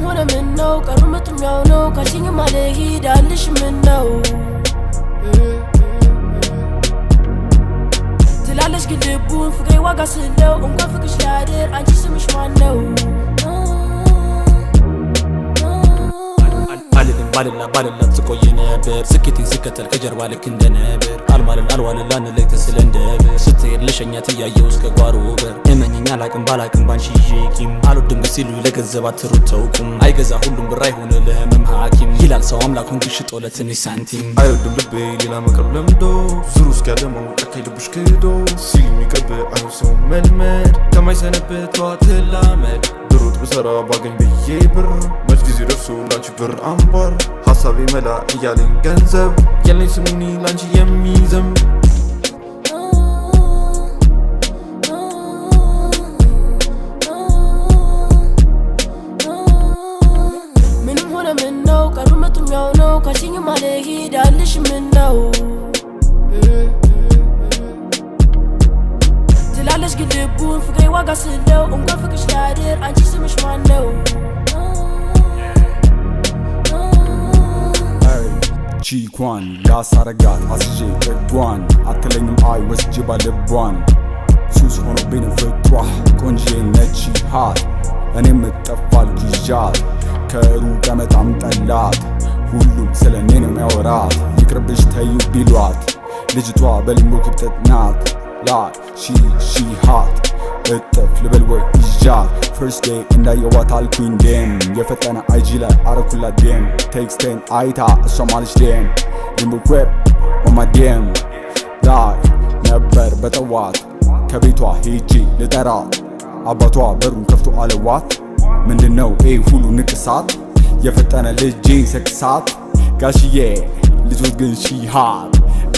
ሆነ ምን ነው ቀሩ መጥም ያው ነው ካንቺኝ ማለሂድ አልሽ ምን ነው ትላለሽ ግን ልቡን ፍቅሬ ዋጋ ስለው እንኳን ፍቅርሽ ላድር አንቺ ስምሽ ማን ነው ባልላ ትቆይ ነበር ስኬቴን ስከተል ከጀርባ ልክ እንደ ነበር አልዋልን ላንለይ ተስለ እንደበር ስትሄድ ለሸኛት እያየው እስከ ጓሮ በር እመኝኝ አላቅም ባላቅም ባንቺ ቂም አልወድም ሲሉ ለገንዘብ አትሩተውቁም አይገዛ ሁሉም ብር አይሆን ለህመም ሐኪም ይላል ሰው አምላኩን ግሽጦ ለትንሽ ሳንቲም አይወድም ልቤ ሌላ መቅረብ ለምዶ ዙሩ እስኪያደመው ጨካኝ ልብሽ ክዶ ሲል የሚቀብ አይሆን ሰው መልመድ ከማይሰነበት ተዋትላመድ ብሩት ብሰራ ባገኝ ብዬ ብር መች ጊዜ ደርሶ ላንቺ ብር አምባር ሐሳቤ መላ እያለኝ ገንዘብ የለኝ ስሙኒ ላንቺ የሚዘም ምንም ሆነ ምን ነው ቀሩ መጥም ያው ነው ካንቺኝ ማለሂድ አልሽ ምን ነው ትላለሽ ግን ልቡን ፍቅሬ ዋጋ ስለው እንኳን ፍቅርሽ ላድር አንቺ ስምሽ ማን ነው ቺኳን ላሳረጋት አስጄ ጥጓን አትለኝም አይ ወስጄ ባልቧን ሱስ ሆኖብኝ ፍቅሯ ቆንጆ ነች ሃት እኔም እጠፋል ይዣት ከሩቅ መጣም ጠላት ሁሉም ስለኔ ነው የሚያወራት ይቅርብሽ ተዩ ቢሏት ልጅቷ በሊምቦ ክብጠት ናት ላይ ሺ ሃት እጥፍ ልበል ወይ ይዣት First day እንዳየዋት አልኩኝ ዴም የፈጠነ IG ላይ አረኩላት ዴም ቴክስቴን አይታ እሷም አለች ዴም ሊምቦ ክሬፕ on my DM ላይ ነበር በጠዋት ከቤቷ ሄጄ ልጠራት አባቷ በሩን ከፍቶ አለዋት ምንድነው ሁሉ ንቅሳት የፈጠነ ልጄ ሰክሳት ጋሽዬ ልጆች ግን ሺሃት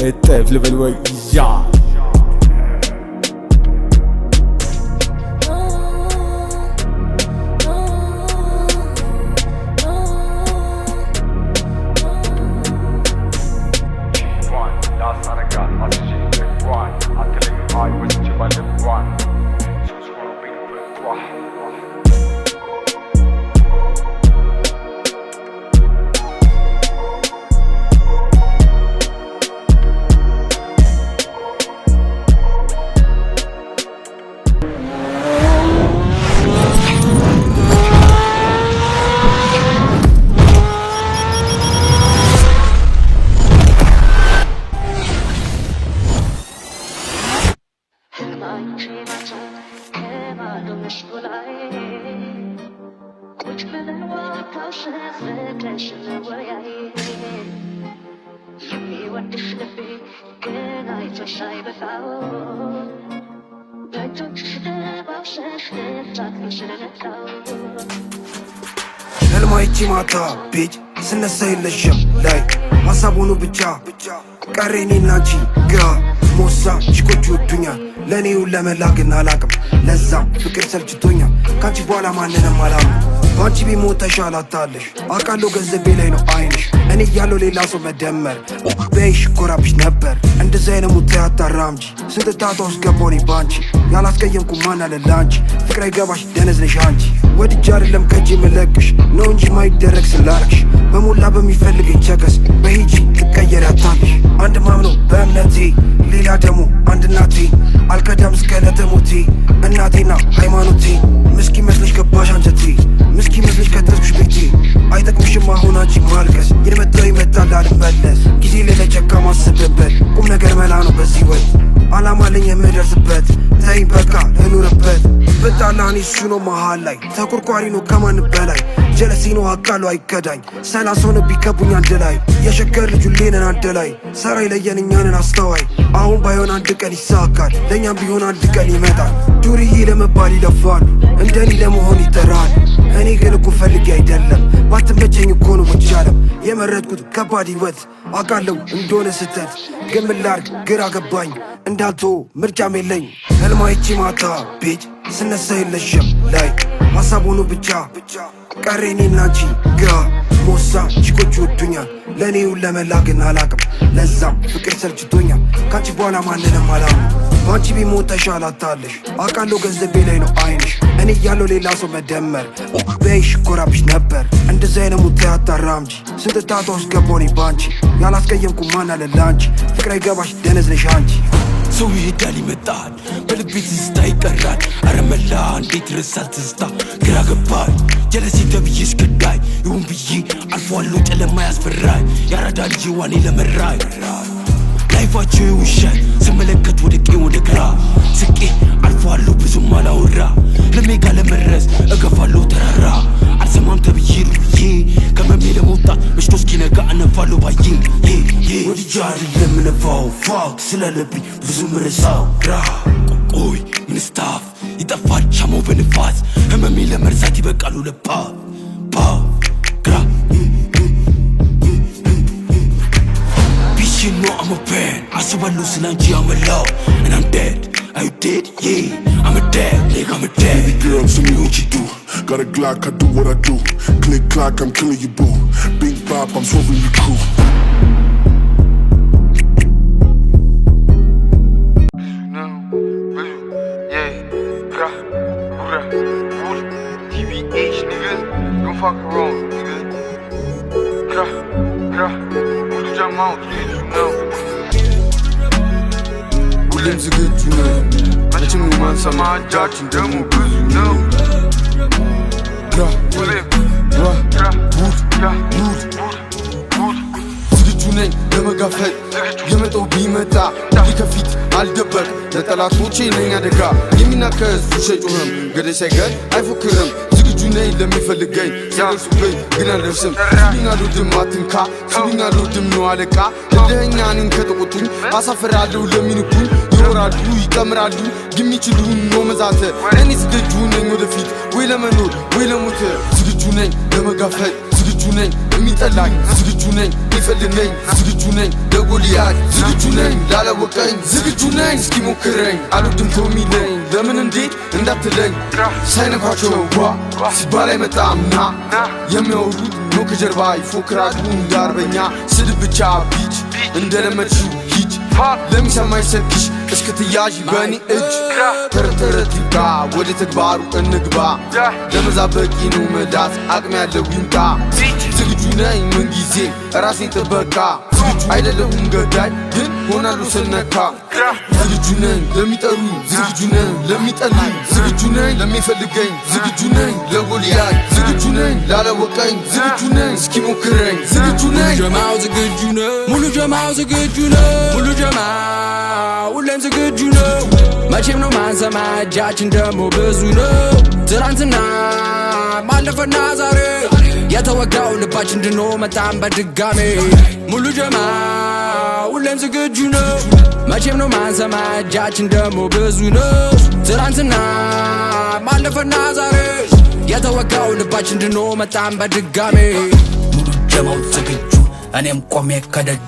እጥፍ ልበል ወይ ይዣት ህልማይቺ ማታ ቤጅ ስነሳ የለሽም ላይ ሐሳብ ሆኖ ብቻ ቀሬኔና አንቺ ግራ ሞሳ ቺኮች ይወዱኛል ለኔው ለመላግን አላቅም ለዛም ፍቅር ሰልችቶኛል ካንቺ በኋላ ማንንም አላምንም ባንቺ ቢሞት ተሻላታለሽ አቃለው ገንዘቤ ላይ ነው አይንሽ እኔ ያለው ሌላ ሰው መደመር በይሽ ኮራብሽ ነበር እንደዚህ አይነት ሙት ያጣራምጂ ስንት ታታ ውስጥ ገባው ነኝ ባንቺ ያላስቀየምኩ ማን አለ ላንቺ ፍቅር አይገባሽ ደነዝ ነሽ አንቺ ወድጄ አይደለም ከእጄ መለቅሽ ነው እንጂ ማይደረግ ስላረግሽ በሞላ በሚፈልገኝ ቸከስ በሂጂ ትቀየር ያታልሽ አንድ ማምነው በእምነቴ ሌላ ደግሞ አንድ እናቴ አልከዳም እስከ ለተሞቴ እናቴና ሃይማኖቴ ምስኪ መስለሽ ገባሽ አንጀቴ ምስኪ መስለሽ ከተስኩሽ ቤቴ አይጠቅምሽም አሁን አንቺ ማልቀስ የመጣው ይመጣል አልመለስ ጊዜ ለለጨካ ማስብበት ቁም ነገር መላ ነው በዚህ ወጥ አላማ ለኝ የምደርስበት ተይኝ በቃ ልኑርበት ብጣላኔ እሱ ነው መሃል ላይ ተቆርቋሪ ነው ከማን በላይ ጀለሲ ነው አቃሉ አይከዳኝ ሰላሳ ነው ቢከቡኝ አንድ ላይ የሸገር ልጁ ሌነን አንድ ላይ ሰራይ ለየን እኛንን አስተዋይ አሁን ባይሆን አንድ ቀን ይሳካል ለእኛም ቢሆን አንድ ቀን ይመጣል ዱርዬ ለመባል ይለፋሉ እንደኔ ለመሆን ይጠራል እኔ ግን እኮ ፈልጌ አይደለም ባትመቸኝ እኮ ነው መቻለም የመረጥኩት ከባድ ህይወት አቃለው እንደሆነ ስተት ግን ምን ላድርግ ግራ ገባኝ እንዳልቶ ምርጫም የለኝ ህልማይቺ ማታ ቤጅ ስነሳ የለሽም ላይ ሐሳብ ሆኖ ብቻ ቀሬኔና አንቺ ግራ ሞሳ ቺኮች ይወዱኛል ለኔው ለመላግን አላቅም ለዛም ፍቅር ሰልችቶኛል ካንቺ በኋላ ማንንም አላምንም ባንቺ ቢሞት ተሻላታለሽ አቃለው ገንዘቤ ላይ ነው አይንሽ እኔ ያለው ሌላ ሰው መደመር በይሽ ኮራብሽ ነበር እንደዛ አይነት ሙት ያጣራምጂ ስንት ታቷ ውስጥ ገባሁኝ ባንቺ ያላስቀየምኩ ማን አለ ላንቺ ፍቅር አይገባሽ ደነዝ ነሽ አንቺ ሰው ይሄዳል ይመጣል በልቤ ትዝታ ይቀራል አረመላ እንዴት ረሳል ትዝታ ግራ ገባኝ ጀለሴ ተብዬ እስከዳይ ይሁን ብዬ አልፏለሁ ጨለማ ያስፈራኝ ያራዳ ልጅ ዋኔ ለመራኝ ላይፋቸው ውሻይ ስመለከት ወደ ቀኝ ወደ ግራ ስቄ አልፏለሁ ብዙም አላወራ ለሜጋ ለመድረስ እገፋለሁ ተራራ አልሰማም ተብዬ ሩዬ ከመሜ ለመውጣት መሽቶ እስኪነጋ እነፋለሁ ባዬ ወድጄ አይደለም እነፋው ፋክ ስላለብኝ ብዙ ምረሳው ግራ ቆይ ምንስታፍ ይጠፋል ሻማው በንፋስ ህመሜ ለመርሳት ይበቃሉ ለፓ ግራ You know I'm a fan አስባለሁ ስላንቺ ያመላው And I'm dead, are you dead? Yeah, I'm a dead, nigga, I'm a dead Baby girl, show me what you do Got a Glock, I do what I do Click, clock, I'm killing you, boo Big bop, I'm swerving you, crew TBH, nigga, don't fuck around, nigga Who do your mouth, nigga? ሁሌም ዝግጁ ነው መቼም ማንሰማ እጃችን ደሞ ብዙ ነው ዝግጁ ነኝ ለመጋፈጥ የመጣው ቢመጣ ከፊት አልደበቅ ለጠላቶቼ ነኝ አደጋ የሚናከስ ሸጩህም ገደይ ሳይገድ አይፎክርም ዝግጁ ነኝ ለሚፈልገኝ ሲያደርሱብኝ ግን አልደርስም ስሉኝ አልወድም አትንካ ስሉኝ አልወድም ነው አለቃ ለደኸኛ እኔን ከተቆጡኝ አሳፍራለሁ ለሚንኩኝ ይወራሉ ይቀምራሉ የሚችሉን ነው መዛተ እኔ ዝግጁ ነኝ ወደፊት ወይ ለመኖር ወይ ለሞት ዝግጁ ነኝ ለመጋፈጥ ዝግጁ ነኝ የሚጠላኝ ዝግጁ ነኝ ይፈልገኝ ዝግጁ ነኝ ለጎልያድ ዝግጁ ነኝ ላለወቀኝ ዝግጁ ነኝ እስኪሞክረኝ አልወድም ተው የሚለኝ ለምን እንዴት እንዳትለኝ ሳይነኳቸው ዋ ሲባል አይመጣም ና የሚያወሩት ነው ከጀርባ ይፎክራሉ እንዳርበኛ ስድብ ብቻ ቢች እንደለመድሽው ሂጅ ለሚሰማኝ ሰክሽ እስክትያዥ በእኔ እጅ ተረተረት ይብቃ ወደ ተግባሩ እንግባ ለመዛበቂ ነው መዳት አቅም ያለው ይምጣ ዝግጁ ነኝ ምን ጊዜ ራሴን ጥበቃ ዝግጁ አይደለሁም ገዳይ ግን ሆናለሁ ስነካ ዝግጁ ነኝ ለሚጠሩ ዝግጁ ነኝ ለሚጠሉኝ ዝግጁ ነኝ ለሚፈልገኝ ዝግጁ ነኝ ለጎልያድ ዝግጁ ነኝ ላለወቀኝ ዝግጁ ነኝ እስኪሞክረኝ ዝግጁ ነኝ ጀማው ዝግጁ ነው ሙሉ ጀማው ዝግጁ ነው ሙሉ ጀማው ሁሌም ዝግጁ ነው መቼም ነው ማንሰማ እጃችን ደሞ ብዙ ነው ትናንትና ማለፈና ዛሬ የተወጋው ልባችን እንድኖ መጣም በድጋሜ ሙሉ ጀማው ሁሌም ዝግጁ ነው መቼም ነው ማንሰማ እጃችን ደሞ ብዙ ነው ትናንትና ማለፈና ዛሬ የተወጋው ልባችን እንድኖ መጣም በድጋሜ ሙሉ ጀማው ዝግጁ እኔም ቆሜ ከደጁ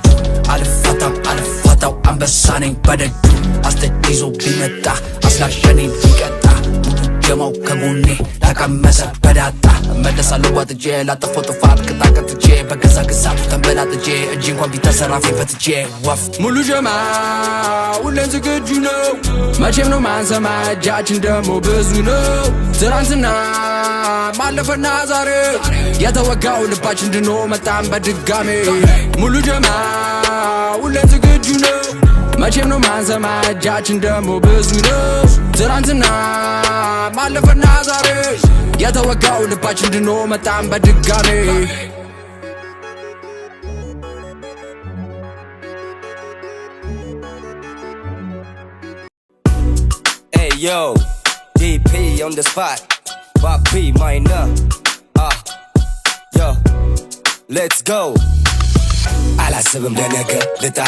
አልፋታው አንበሳ ነኝ በደጁ አስተይዞ ቢመጣ አስላሸኔ ቢቀጣ ሙሉ ጀማው ከጎኔ ተቀመሰ በዳጣ መለሳለሁ ዋጥጄ ላጠፋው ጥፋት ቅጣቅጥቼ በገዛ ግሳቱ ተንበላጥጄ እጅ እንኳን ቢተሰራፊ ፈትቼ ወፍ ሙሉ ጀማው ሁሌም ዝግጁ ነው መቼም ነው ማንሰማ እጃችን ደሞ ብዙ ነው ትናንትና ማለፈና ዛሬ የተወጋው ልባችን እንድኖ መጣም በድጋሜ ሙሉ ጀማው ሁሌም ዝግጁ ነው መቼም ነው ማንሰማ እጃችን ደሞ ብዙ ነው ትናንትና ማለፈና ዛሬ የተወጋው ልባችን እንድኖ መጣም በድጋሜ Hey yo, DP on the spot Papi minor yo, let's go አላስብም ለነገ ልጣ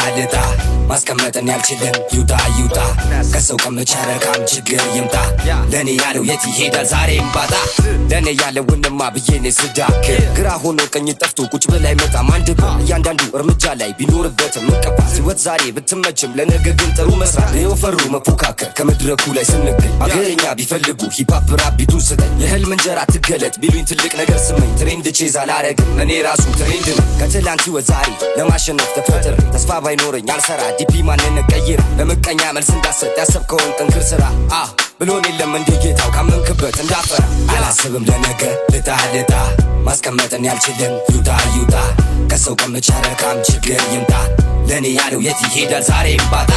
ማስቀመጥን ያልችልም ይውጣ ከሰው ከመቻረካም ችግር ይምጣ ለኔ ያለው የት ይሄዳል ዛሬም ባጣ ለኔ ያለውንማ ብዬኔ ስዳክር ግራ ሆኖ ቀኝ ጠፍቶ ቁጭ ብላይ መጣም አንድ እያንዳንዱ እርምጃ ላይ ቢኖርበትም እንቅፋት ህይወት ዛሬ ብትመችም ለነገ ግን ጥሩ መስራት የወፈሩ መፎካከር ከመድረኩ ላይ ስንገኝ አገረኛ ቢፈልጉ ሂፓፕ ራፕ ቢቱን ስጠኝ የህልም እንጀራ ትገለጥ ቢሉኝ ትልቅ ነገር ስመኝ ትሬንድ ቼዝ አላረግም እኔ ራሱ ትሬንድ ነው ከትላንት ህይወት ዛሬ ለማሸነፍ ተፈጥሬ ተስፋ ባይኖረኝ አልሰራ ዲፒ ማንን ቀይር ለምቀኛ መልስ እንዳሰጥ ያሰብከውን ጠንክር ስራ ብሎን የለም እንዴ ጌታው ካመንክበት እንዳፈራ አላስብም ለነገ ልጣ ማስቀመጥን ያልችልም ይውጣ ከሰው ከመቻረካም ችግር ይምጣ ለኔ ያለው የት ይሄዳል ዛሬም ባጣ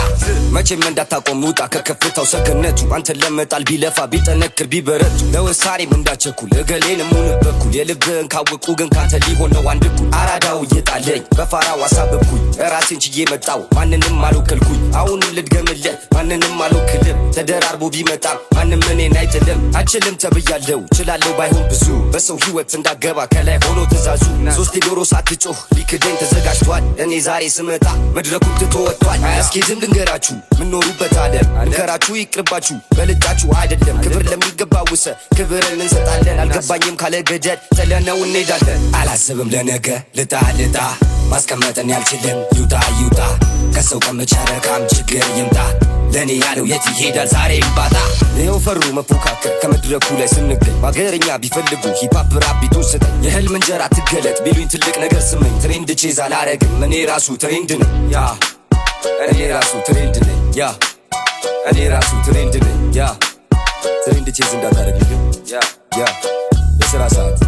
መቼም እንዳታቆም ውጣ ከከፍታው ሰገነቱ አንተን ለመጣል ቢለፋ ቢጠነክር ቢበረቱ ለውሳኔም እንዳቸኩል እገሌንም ሆነ በኩል የልብህን ካወቁ ግን ካንተ ሊሆን ነው አንድ እኩል አራዳው እየጣለኝ በፋራው አሳበብኩኝ ራሴን ችዬ መጣው ማንንም አልወከልኩኝ አሁንም ልድገምልህ ማንንም አልወክልም ተደራርቦ ቢመጣ ማንም እኔን አይጥልም አችልም ተብያለው ችላለው ባይሆን ብዙ በሰው ህይወት እንዳገባ ከላይ ሆኖ ትእዛዙ ሶስት ዶሮ ሳትጮህ ሊክደኝ ተዘጋጅቷል እኔ ዛሬ ስመጣ መድረኩን ትቶ ወጥቷል አያስኬድም ልንገራችሁ ምንኖሩበት ዓለም ንገራችሁ ይቅርባችሁ በልጣችሁ አይደለም ክብር ለሚገባው ውሰ ክብርን እንሰጣለን አልገባኝም ካለ ገደል ጥለነው እንሄዳለን አላስብም ለነገ ልጣ ማስቀመጥን ያልችልም ይውጣ ከሰው ከመቻረካም ችግር ይምጣ ለኔ ያለው የት ይሄዳል ዛሬም ባጣ ይኸው ፈሩ መፎካከር ከመድረኩ ላይ ስንገኝ ማገረኛ ቢፈልጉ ሂፓፕ ራፕ ቢቱን ስጠኝ የህልም እንጀራ ትገለጥ ቢሉኝ ትልቅ ነገር ስመኝ ትሬንድ ቼዝ አላረግም እኔ ራሱ ትሬንድ ነኝ እኔ ራሱ ትሬንድ ነኝ እኔ ራሱ ትሬንድ ነኝ ትሬንድ ቼዝ እንዳታረግ የስራ ሰዓት